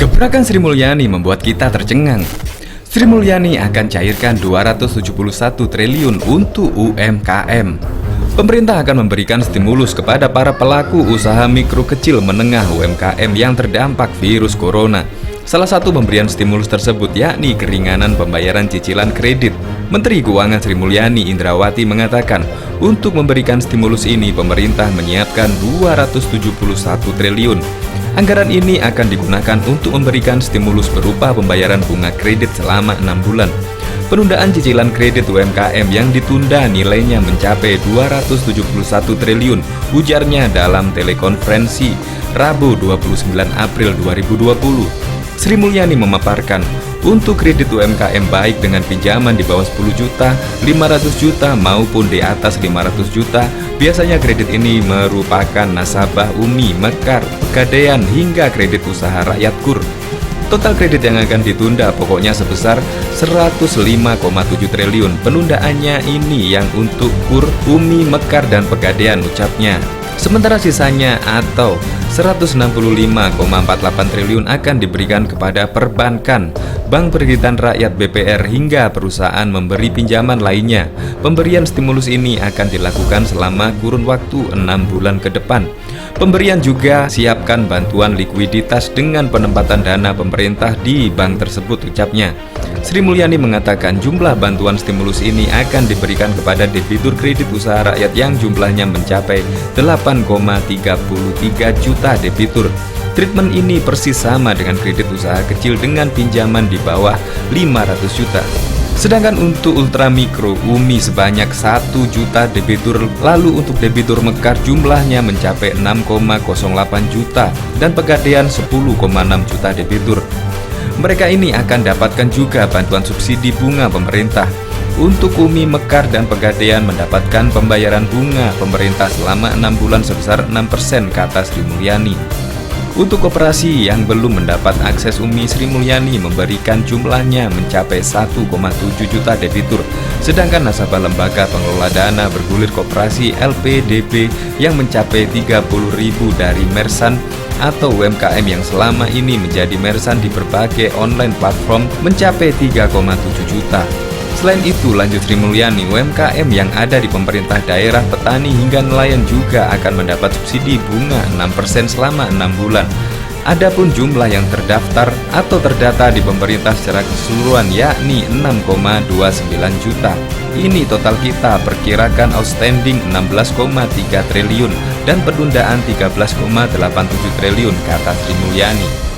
Gebrakan Sri Mulyani membuat kita tercengang. Sri Mulyani akan cairkan 271 triliun untuk UMKM. Pemerintah akan memberikan stimulus kepada para pelaku usaha mikro kecil menengah UMKM yang terdampak virus corona. Salah satu pemberian stimulus tersebut yakni keringanan pembayaran cicilan kredit. Menteri Keuangan Sri Mulyani Indrawati mengatakan, untuk memberikan stimulus ini pemerintah menyiapkan 271 triliun. Anggaran ini akan digunakan untuk memberikan stimulus berupa pembayaran bunga kredit selama 6 bulan. Penundaan cicilan kredit UMKM yang ditunda nilainya mencapai 271 triliun, ujarnya dalam telekonferensi Rabu 29 April 2020. Sri Mulyani memaparkan, untuk kredit UMKM baik dengan pinjaman di bawah 10 juta, 500 juta maupun di atas 500 juta, biasanya kredit ini merupakan nasabah UMI, Mekar, Pegadaian hingga kredit usaha rakyat KUR. Total kredit yang akan ditunda pokoknya sebesar 105,7 triliun. Penundaannya ini yang untuk KUR, UMI, Mekar, dan Pegadaian, ucapnya. Sementara sisanya atau 165,48 triliun akan diberikan kepada perbankan, Bank Perkreditan Rakyat BPR hingga perusahaan memberi pinjaman lainnya. Pemberian stimulus ini akan dilakukan selama kurun waktu 6 bulan ke depan. Pemberian juga siapkan bantuan likuiditas dengan penempatan dana pemerintah di bank tersebut, ucapnya. Sri Mulyani mengatakan jumlah bantuan stimulus ini akan diberikan kepada debitur kredit usaha rakyat yang jumlahnya mencapai 8,33 juta debitur. Treatment ini persis sama dengan kredit usaha kecil dengan pinjaman di bawah 500 juta. Sedangkan untuk ultramikro UMI sebanyak 1 juta debitur, lalu untuk debitur Mekar jumlahnya mencapai 6,08 juta dan Pegadaian 10,6 juta debitur. Mereka ini akan dapatkan juga bantuan subsidi bunga pemerintah. Untuk UMI, Mekar, dan Pegadaian mendapatkan pembayaran bunga pemerintah selama 6 bulan sebesar 6%, kata Sri Mulyani. Untuk koperasi yang belum mendapat akses UMI, Sri Mulyani memberikan jumlahnya mencapai 1,7 juta debitur. Sedangkan nasabah lembaga pengelola dana bergulir koperasi LPDP yang mencapai 30.000 dari Mersan atau UMKM yang selama ini menjadi Mersan di berbagai online platform mencapai 3,7 juta. Selain itu, lanjut Sri Mulyani, UMKM yang ada di pemerintah daerah, petani hingga nelayan juga akan mendapat subsidi bunga 6% selama 6 bulan. Adapun jumlah yang terdaftar atau terdata di pemerintah secara keseluruhan yakni 6,29 juta. Ini total kita perkirakan outstanding 16,3 triliun dan penundaan 13,87 triliun, kata Sri Mulyani.